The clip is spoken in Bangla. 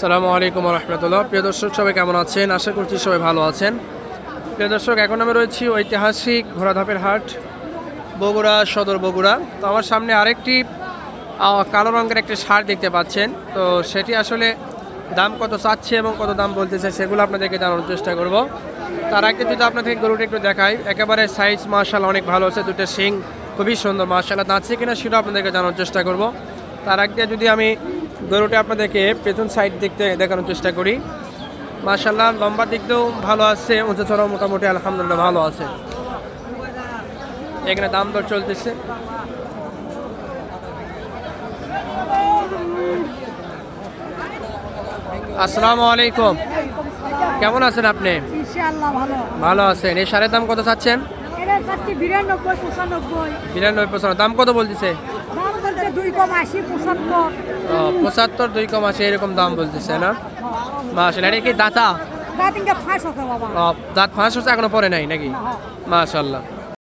আসসালামু আলাইকুম রহমতুল্লাহ। প্রিয় দর্শক সবাই কেমন আছেন? আশা করছি সবাই ভালো আছেন। প্রিয় দর্শক, এখন আমি রয়েছি ঐতিহাসিক ঘোড়াধাপের হাট, বগুড়া সদর বগুড়া। তো আমার সামনে আরেকটি কালো রঙের একটি শার্ট দেখতে পাচ্ছেন। তো সেটি আসলে দাম কত চাচ্ছে এবং কত দাম বলতেছে সেগুলো আপনাদেরকে জানানোর চেষ্টা করব। তার আগে যদি আপনাদের গরুটা একটু দেখাই, একেবারে সাইজ মাশাআল্লাহ অনেক ভালো আছে, দুটো শিং খুবই সুন্দর মাশাআল্লাহ, দাঁতছে কিনা সেটাও আপনাদেরকে জানানোর চেষ্টা করব। তার আগে যদি আমি গরুটা আপনাদেরকে পেছন সাইড দেখতে দেখানোর চেষ্টা করি, মাশাআল্লাহ লম্বার দিক দিয়েও ভালো আছে, উঁচু চড়াও মোটামুটি আলহামদুলিল্লাহ ভালো আছে। এখানে দাম দর চলতেছে। আসসালামু আলাইকুম, কেমন আছেন আপনি? ইনশাআল্লাহ ভালো। ভালো আছেন। এই সারের দাম কত চাচ্ছেন? এর কাছে 92 95 92 দাম কত বলতেছে? দাম বলতে 2 কম 80 75 75 2 কম 80 এরকম দাম বলতেছে না? মাশাআল্লাহ। এটা কি দাতা? দাঁত ইনকা ফাঁস হতো বাবা। দাঁত ফাঁস হচ্ছে, এখনো পরে নাই নাকি? মাশাআল্লাহ।